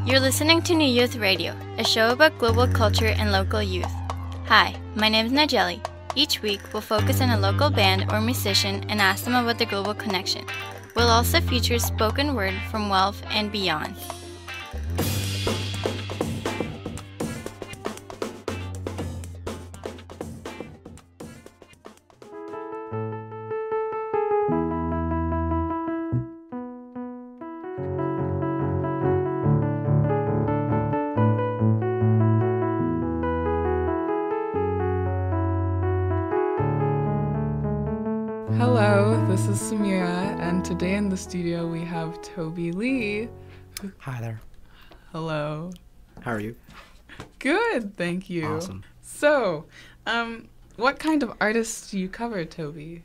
You're listening to New Youth Radio, a show about global culture and local youth. Hi, my name is Nallely. Each week, we'll focus on a local band or musician and ask them about the global connection. We'll also feature spoken word from Guelph and beyond. Hello, this is Samira, and today in the studio we have Toby Lee. Hi there. Hello. How are you? Good, thank you. Awesome. So, what kind of artists do you cover, Toby?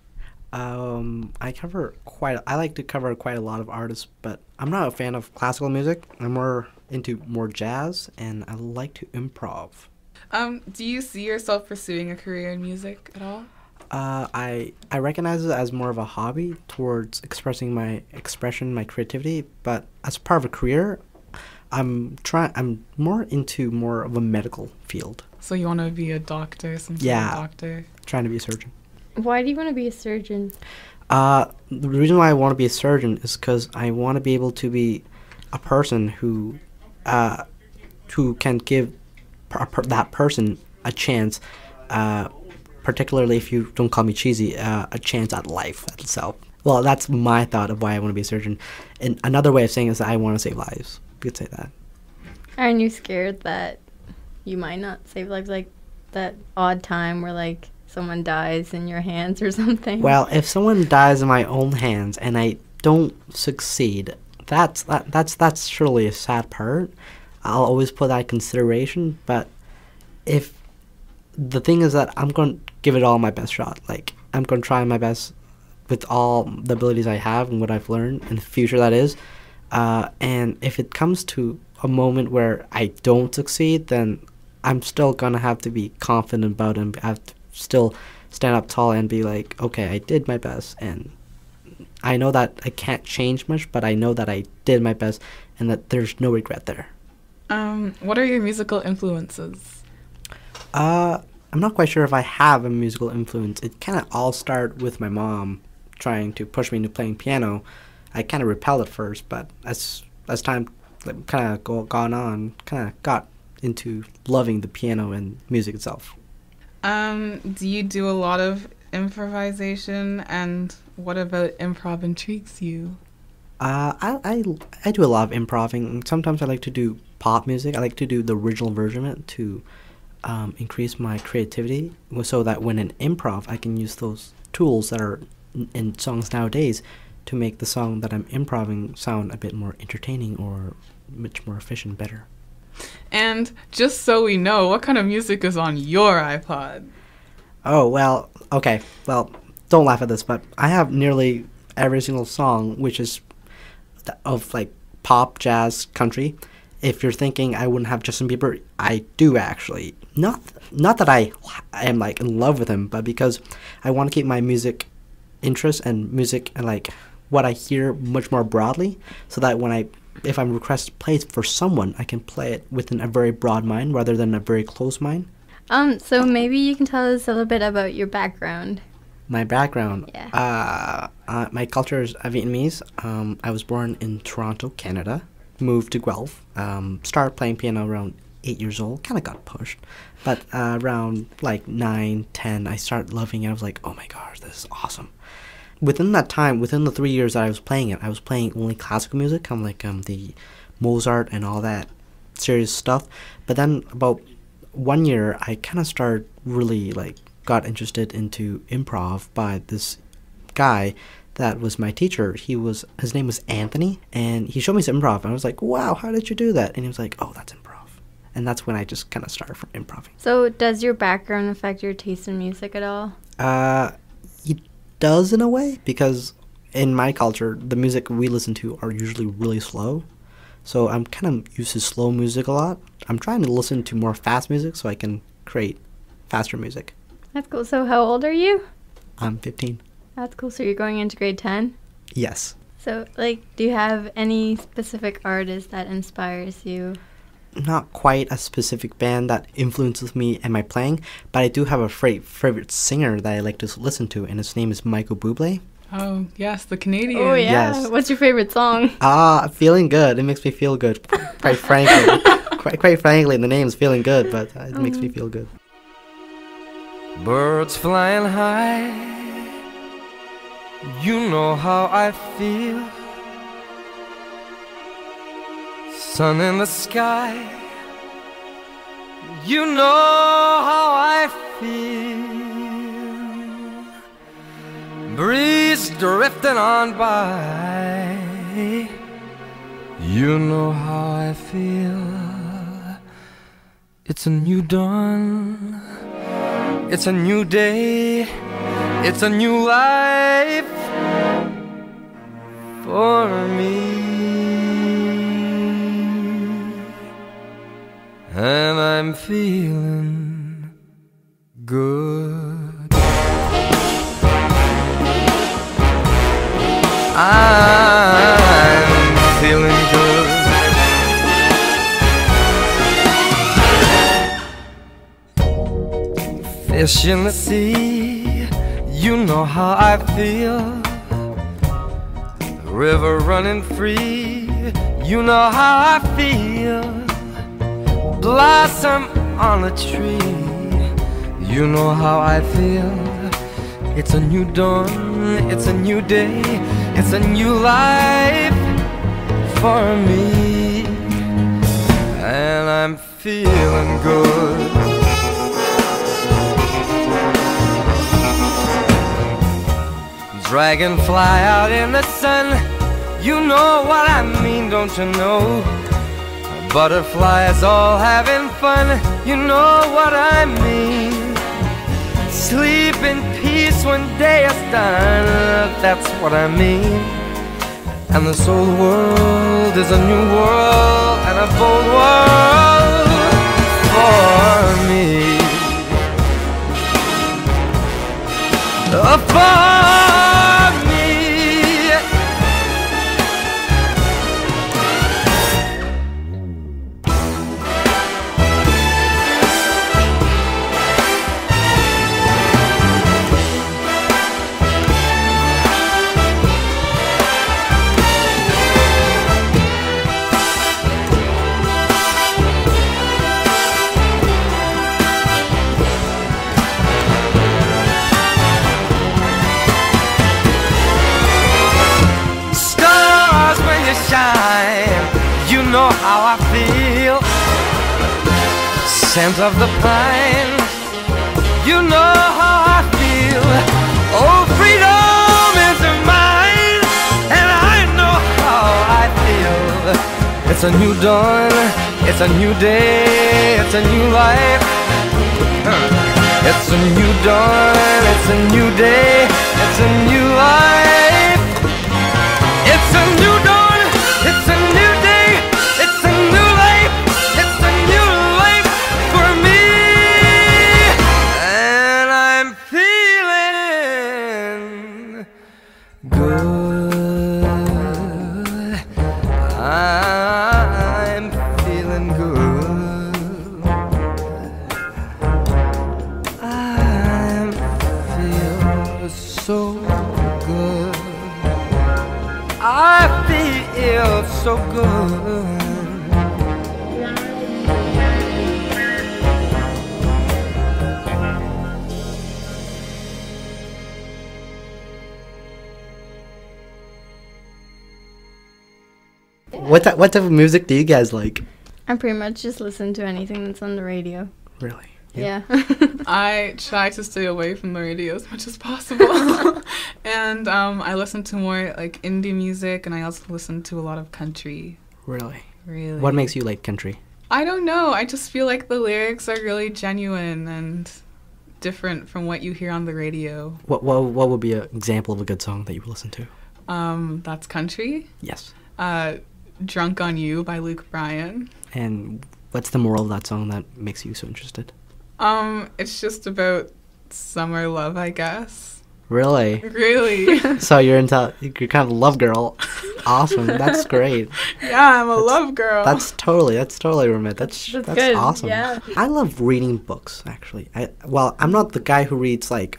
I like to cover quite a lot of artists, but I'm not a fan of classical music. I'm more into jazz, and I like to improv. Do you see yourself pursuing a career in music at all? I recognize it as more of a hobby towards expressing my creativity, but as part of a career, I'm more into more of a medical field. So you want to be a doctor, some sort of doctor? Trying to be a surgeon. Why do you want to be a surgeon? The reason why I want to be a surgeon is because I want to be able to be a person who can give that person a chance, particularly if you don't call me cheesy, a chance at life itself. Well, that's my thought of why I want to be a surgeon. And another way of saying it is that I want to save lives. You could say that. Aren't you scared that you might not save lives, like that odd time where like someone dies in your hands or something? Well, if someone dies in my own hands and I don't succeed, that's surely a sad part. I'll always put that in consideration. But if the thing is that I'm going to give it all my best shot. Like, I'm going to try my best with all the abilities I have and what I've learned in the future, that is. And if it comes to a moment where I don't succeed, then I'm still going to have to be confident about it and I have to still stand up tall and be like, okay, I did my best. And I know that I can't change much, but I know that I did my best and that there's no regret there. What are your musical influences? I'm not quite sure if I have a musical influence. It kind of all started with my mom trying to push me into playing piano. I kind of repelled at first, but as time kind of gone on, kind of got into loving the piano and music itself. Do you do a lot of improvisation, and what about improv intrigues you? I do a lot of improving. Sometimes I like to do pop music. I like to do the original version of it to increase my creativity, so that when in improv, I can use those tools that are in songs nowadays to make the song that I'm improving sound a bit more entertaining or much more efficient, better. And just so we know, what kind of music is on your iPod? Oh, well, okay. Well, don't laugh at this, but I have nearly every single song, which is of like pop, jazz, country. If you're thinking I wouldn't have Justin Bieber, I do actually. Not that I am like in love with him, but because I want to keep my music interest and music and like what I hear much more broadly, so that if I'm requested to play it for someone, I can play it within a very broad mind rather than a very close mind. So maybe you can tell us a little bit about your background. My background? Yeah. My culture is Vietnamese. I was born in Toronto, Canada. Moved to Guelph. Started playing piano around 8 years old. Kind of got pushed. But around like 9, 10, I started loving it. I was like, oh my gosh, this is awesome. Within that time, within the 3 years that I was playing it, I was playing only classical music, kind of like the Mozart and all that serious stuff. But then about 1 year, I kind of started really got interested into improv by this guy that was my teacher. His name was Anthony, and he showed me some improv, and I was like, wow, how did you do that? And he was like, oh, that's improv. And that's when I just kind of started from improving. So does your background affect your taste in music at all? It does in a way, because in my culture, the music we listen to are usually really slow. So I'm kind of used to slow music a lot. I'm trying to listen to more fast music so I can create faster music. That's cool. So how old are you? I'm 15. That's cool. So you're going into grade 10? Yes. So, like, do you have any specific artist that inspires you? Not quite a specific band that influences me and my playing, but I do have a favorite singer that I like to listen to, and his name is Michael Bublé. Oh, yes, the Canadian. Oh, yeah. Yes. What's your favorite song? Feeling Good. It makes me feel good, quite frankly. Quite frankly, the name's Feeling Good, but it makes me feel good. Birds flying high, you know how I feel. Sun in the sky, you know how I feel. Breeze drifting on by, you know how I feel. It's a new dawn, it's a new day, it's a new life for me. And I'm feeling good. I'm feeling good. Fish in the sea, you know how I feel. The river running free, you know how I feel. Blossom on a tree, you know how I feel. It's a new dawn, it's a new day, it's a new life for me. And I'm feeling good. Dragonfly out in the sun, you know what I mean, don't you know? Butterflies all having fun, you know what I mean. Sleep in peace when day is done, that's what I mean. And this whole world is a new world and a bold world for me. For me. You know how I feel. Scent of the pine, you know how I feel. Oh, freedom is mine, and I know how I feel. It's a new dawn, it's a new day, it's a new life. It's a new dawn, it's a new day, it's a new life. It's a new dawn, it's a new day, it's a new life, it's a new life for me. And I'm feeling good. I'm feeling good. I feel so good. I feel so good. What type of music do you guys like? I pretty much just listen to anything that's on the radio. Really? Yeah. I try to stay away from the radio as much as possible. And I listen to more like indie music, and I also listen to a lot of country. Really? Really. What makes you like country? I don't know. I just feel like the lyrics are really genuine and different from what you hear on the radio. What would be an example of a good song that you would listen to? That's country. Yes. Drunk on You by Luke Bryan. And what's the moral of that song that makes you so interested? It's just about summer love, I guess. Really? Really? So you're kind of a love girl. Awesome. That's great. Yeah, I'm a love girl. That's totally Ramit. That's good, awesome. yeah. I love reading books actually. I'm not the guy who reads like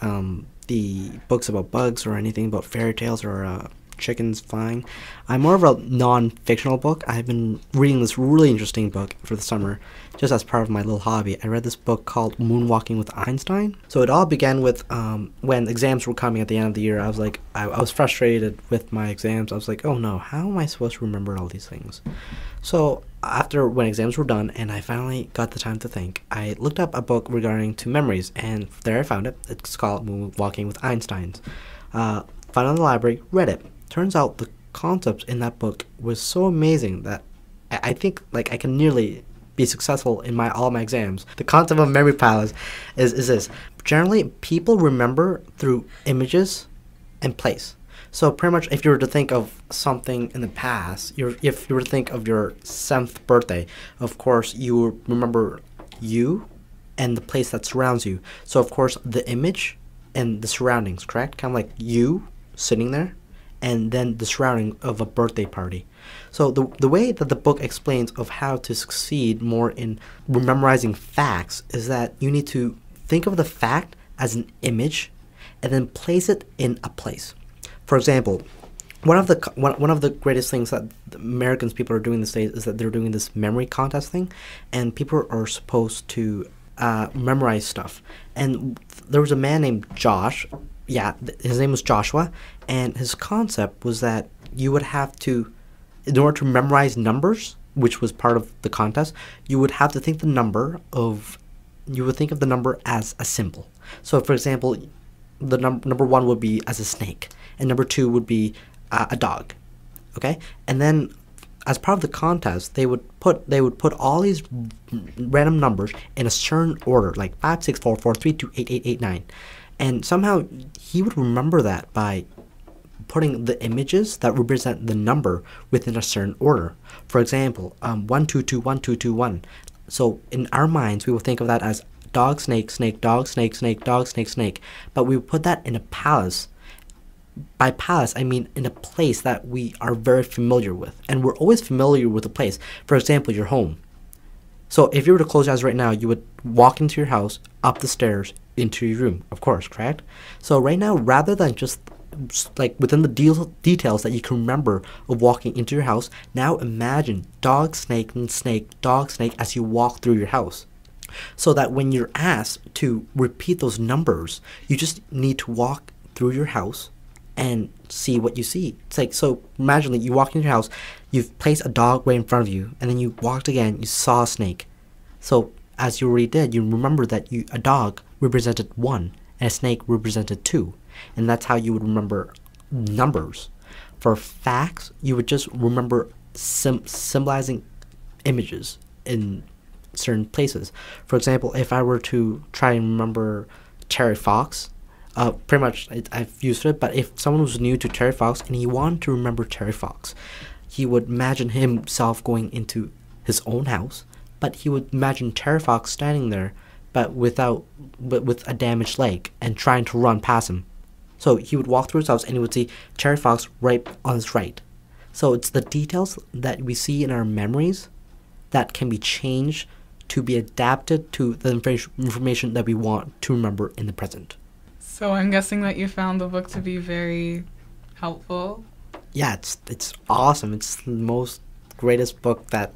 the books about bugs or anything about fairy tales or chickens flying. I'm more of a non-fictional book. I've been reading this really interesting book for the summer, just as part of my little hobby. I read this book called Moonwalking with Einstein. So it all began with when exams were coming at the end of the year. I was like, I was frustrated with my exams. I was like, oh no, how am I supposed to remember all these things? So when exams were done and I finally got the time to think, I looked up a book regarding to memories, and there I found it. It's called Moonwalking with Einstein. Found it in the library, read it. Turns out the concepts in that book was so amazing that I think like I can nearly be successful in all my exams. The concept of memory palace is this. Generally, people remember through images and place. So pretty much if you were to think of something in the past, if you were to think of your 7th birthday, of course you will remember you and the place that surrounds you. So of course the image and the surroundings, correct? Kind of like you sitting there, and then the surrounding of a birthday party. So the way that the book explains of how to succeed more in memorizing facts is that you need to think of the fact as an image and then place it in a place. For example, one of the greatest things that the Americans people are doing these days is that they're doing this memory contest thing, and people are supposed to memorize stuff. And there was a man named Josh. Yeah, his name was Joshua, and his concept was that you would have to, in order to memorize numbers, which was part of the contest, you would have to think you would think of the number as a symbol. So, for example, the number 1 would be as a snake, and number 2 would be a dog. Okay, and then as part of the contest, they would put all these random numbers in a certain order, like 5, 6, 4, 4, 3, 2, 8, 8, 8, 9. And somehow he would remember that by putting the images that represent the number within a certain order. For example, 1, 2, 2, 1, 2, 2, 1. So in our minds, we will think of that as dog, snake, snake, dog, snake, snake, dog, snake, snake. But we would put that in a palace. By palace, I mean in a place that we are very familiar with. And we're always familiar with a place. For example, your home. So if you were to close your eyes right now, you would walk into your house, up the stairs, into your room, of course, correct? So right now, rather than just like within the details that you can remember of walking into your house, now imagine dog, snake, and snake, dog, snake as you walk through your house. So that when you're asked to repeat those numbers, you just need to walk through your house and see what you see. It's like, so imagine that you walk into your house, you've placed a dog right in front of you, and then you walked again, you saw a snake. So as you already did, you remember that a dog represented 1 and a snake represented 2. And that's how you would remember numbers. For facts, you would just remember symbolizing images in certain places. For example, if I were to try and remember Terry Fox, pretty much I've used it, but if someone was new to Terry Fox and he wanted to remember Terry Fox, he would imagine himself going into his own house, but he would imagine Terry Fox standing there, but with a damaged leg and trying to run past him. So he would walk through his house and he would see Terry Fox right on his right. So it's the details that we see in our memories that can be changed to be adapted to the information that we want to remember in the present. So I'm guessing that you found the book to be very helpful. Yeah, it's awesome. It's the greatest book that,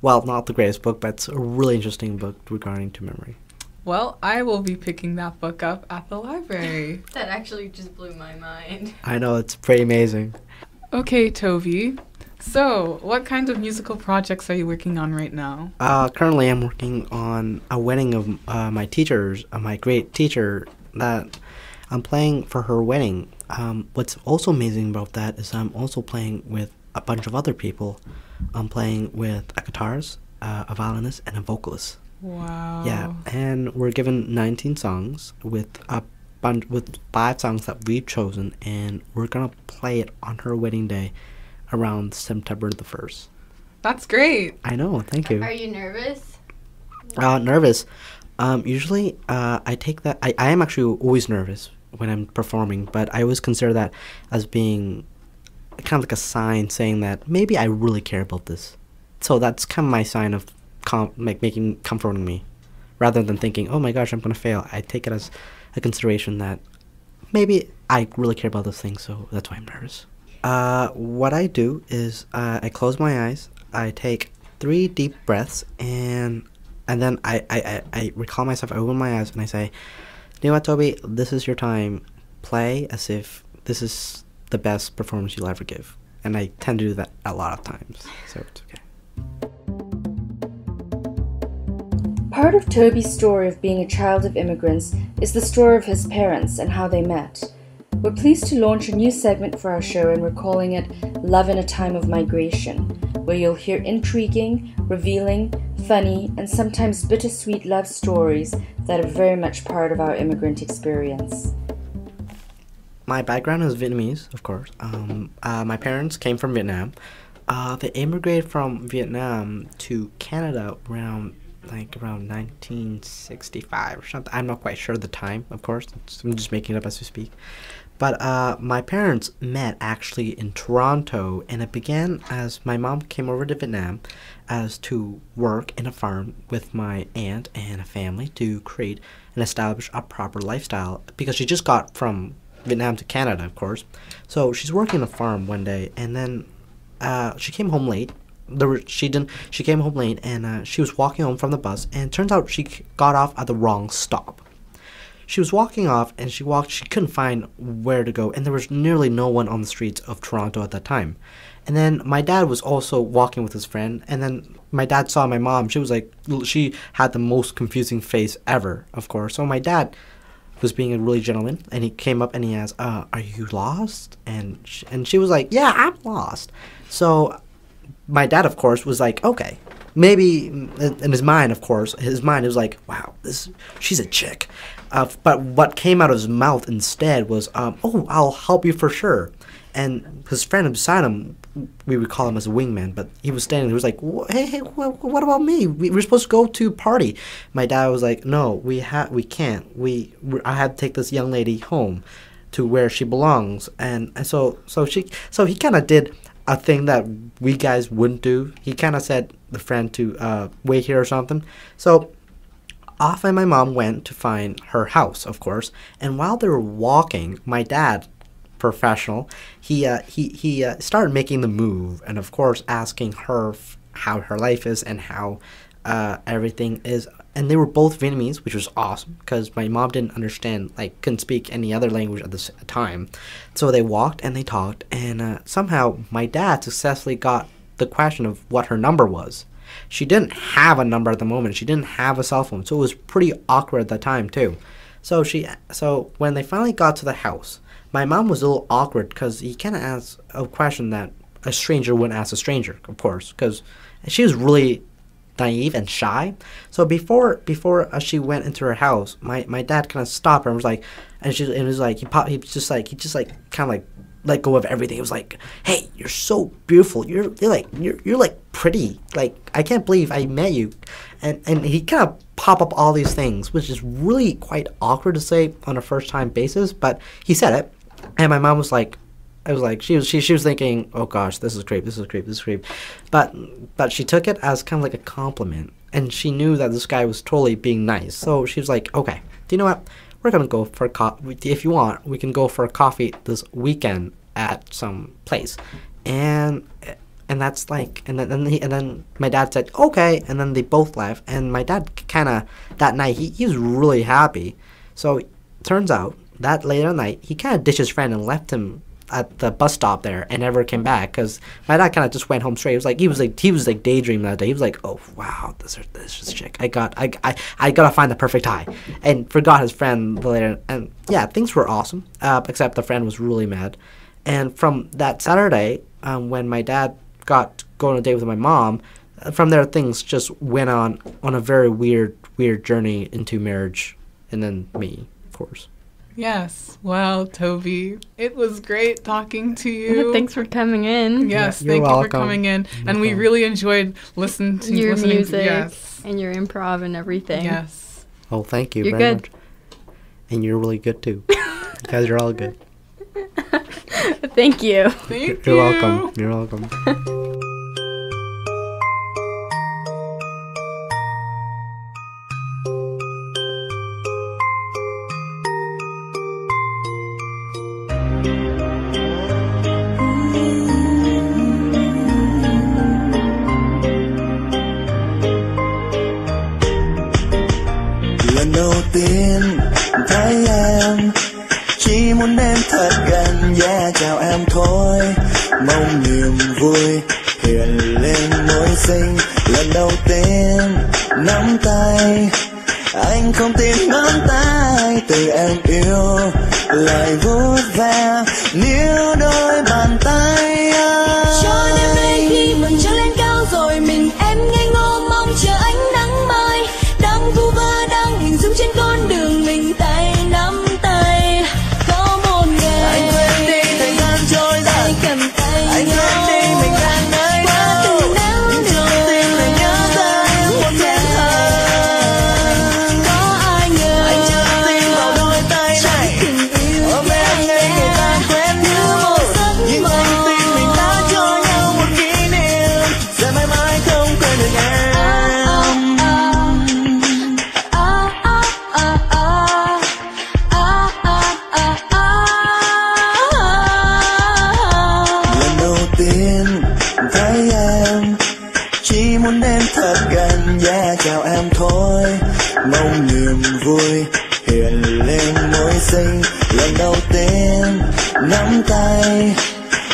well, not the greatest book, but it's a really interesting book regarding to memory. Well, I will be picking that book up at the library. That actually just blew my mind. I know, it's pretty amazing. Okay, Toby. So, what kinds of musical projects are you working on right now? Currently, I'm working on a wedding of my great teacher that I'm playing for her wedding. What's also amazing about that is I'm also playing with a bunch of other people. I'm playing with a guitarist, a violinist, and a vocalist. Wow. Yeah, and we're given 19 songs with 5 songs that we've chosen, and we're gonna play it on her wedding day around September the 1st. That's great. I know, thank you. Are you nervous? Nervous. Usually, I take that. I am actually always nervous when I'm performing, but I always consider that as being kind of like a sign saying that maybe I really care about this. So that's kind of my sign of comforting me, rather than thinking, oh my gosh, I'm gonna fail. I take it as a consideration that maybe I really care about this thing, so that's why I'm nervous. What I do is I close my eyes, I take 3 deep breaths, and then I recall myself, I open my eyes, and I say, you know what, Toby, this is your time. Play as if this is the best performance you'll ever give. And I tend to do that a lot of times, so it's okay. Part of Toby's story of being a child of immigrants is the story of his parents and how they met. We're pleased to launch a new segment for our show, and we're calling it Love in a Time of Migration, where you'll hear intriguing, revealing, funny, and sometimes bittersweet love stories that are very much part of our immigrant experience. My background is Vietnamese, of course. My parents came from Vietnam. They immigrated from Vietnam to Canada around 1965 or something. I'm not quite sure the time, of course. I'm just making it up as we speak. But my parents met actually in Toronto, and it began as my mom came over to Vietnam as to work in a farm with my aunt and a family to create and establish a proper lifestyle, because she just got from Vietnam to Canada, of course. So she's working a farm one day, and then she came home late. She came home late, and she was walking home from the bus, and it turns out she got off at the wrong stop. She was walking off, and she couldn't find where to go, and there was nearly no one on the streets of Toronto at that time. And then my dad was also walking with his friend, and then my dad saw my mom. She had the most confusing face ever, of course. So my dad was being a really gentleman, and he came up and he asked, are you lost? And she was like, yeah, I'm lost. So my dad, of course, was like, okay, maybe in his mind, of course, it was like, wow, she's a chick. But what came out of his mouth instead was, oh, I'll help you for sure. And his friend beside him, we would call him as a wingman, but he was standing, he was like, hey, what about me? We're supposed to go to a party. My dad was like, no, we can't. I had to take this young lady home to where she belongs. And so he kind of did a thing that we guys wouldn't do. He kind of said the friend to wait here or something. So off and my mom went to find her house, of course. And while they were walking, my dad, professional, he started making the move, and of course asking her how her life is and how everything is. And they were both Vietnamese, which was awesome because my mom didn't understand, couldn't speak any other language at this time. So they walked and they talked, and somehow my dad successfully got the question of what her number was. She didn't have a number at the moment. She didn't have a cell phone, so it was pretty awkward at that time too. So when they finally got to the house, my mom was a little awkward because he kind of asked a question that a stranger wouldn't ask a stranger, of course, because she was really naive and shy. So before she went into her house, my dad kind of stopped her and was like, he just kind of let go of everything. It was like, hey, you're so beautiful. You're pretty. I can't believe I met you. And he kind of pop up all these things, which is really quite awkward to say on a first time basis, but he said it. And my mom was like, she was thinking, oh gosh, this is creep. But she took it as kind of like a compliment, and she knew that this guy was totally being nice. So she was like, okay, do you know what? We're gonna go for a coffee. If you want, we can go for a coffee this weekend at some place. And that's and then my dad said okay, and then they both left. And my dad kind of that night he was really happy. So turns out that later at night he kind of ditched his friend and left him at the bus stop there and never came back because my dad kind of just went home straight. He was daydreaming that day. He was like, oh wow, this is chick. I gotta find the perfect high, and forgot his friend later. And yeah, things were awesome, except the friend was really mad. And from that Saturday, when my dad got going on a date with my mom, from there things just went on a very weird journey into marriage, and then me, of course. Yes. Well, Toby, it was great talking to you. Thanks for coming in. Yes, You're thank welcome. you for coming in. And we really enjoyed listening your music yes. and your improv and everything. Yes. Oh, thank you You're very good. much. And you're really good too. guys are all good. Thank you. Thank You're you. welcome. You're welcome. Lần đầu tiên thấy em, chỉ muốn đến thật gần, yeah, chào em thôi. Mong niềm vui hiện lên môi xinh. Lần đầu tiên nắm tay, anh không tìm ngón tay. Từ em yêu lại vuốt ve níu đôi bàn tay anh. Cho đêm nay khi mặt trăng lên cao rồi, mình em ngây ngô mong chờ ánh nắng mai. Đang vu vơ đang hình dung trên con đường, mình tay nắm tay. Có một ngày Anh quên đi thời gian trôi dần, tay cầm tay anh nhau. quên đi mình đang nơi Qua đâu. từng nắng Nhưng trong tim lại nhớ tới một đêm thơ. Có ai ngờ Anh chưa tin vào đôi tay này, tình yêu ôm em ngay người ta quen như một nhưng anh tin mình đã cho nhau một kỷ niệm sẽ mãi mãi không quên được em. Lần đầu tiên thấy em, chỉ muốn đến thật gần, yeah, chào em thôi. Mong niềm vui hiện lên môi xinh. Lần đầu tiên nắm tay,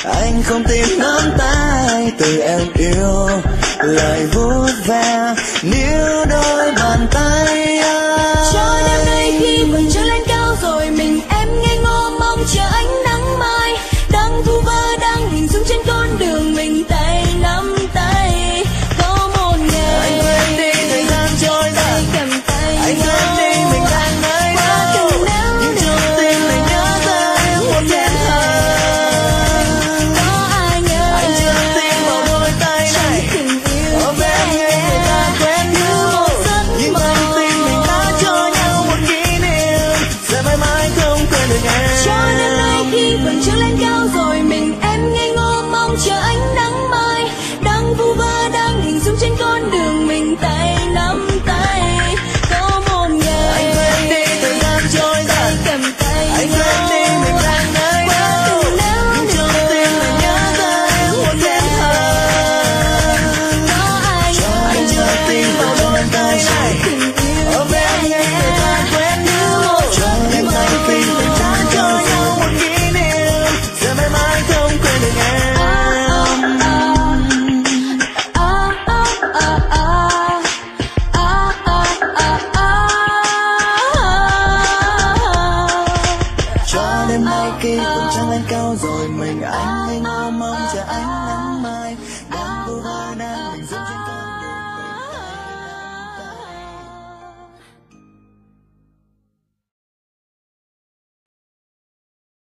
anh không tìm ngón tay. Từ em yêu lại vuốt ve níu đôi bàn tay anh. Cho đêm nay khi mặt trăng lên cao rồi, mình em ngây ngô mong chờ ánh nắng mai. Đang vu vơ đang hình dung trên con đường, mình tay nắm tay. Có một ngày Anh quên đi thời gian trôi dần, tay cầm tay anh nhau. quên đi mình đang nơi Qua đâu. từng nắng Nhưng trong tim lại nhớ tới một đêm thơ. Có ai ngờ Anh chưa tin vào đôi tay này, tình yêu ôm em ngay người ta quen như một nhưng anh tin mình đã cho nhau một kỷ niệm sẽ mãi mãi không quên được em. Cho đêm nay khi mặt trăng lên cao rồi, mình em ngây ngô mong chờ ánh nắng mai. Đang vu vơ đang hình dung trên con đường, mình tay nắm tay. Có một ngày Anh quên đi thời gian trôi dần, cầm tay anh quên đi mình đang nơi đâu. Nhưng trong tim lại nhớ tới một đêm thơ. Có ai ngờ Anh chưa tin vào đôi tay này, ôm em ngay người ta quen như một nhưng anh tin mình đã cho nhau một kỷ niệm sẽ mãi mãi không quên được em. Cho đêm nay khi vầng trăng lên cao rồi, mình anh ngây ngô mong chờ ánh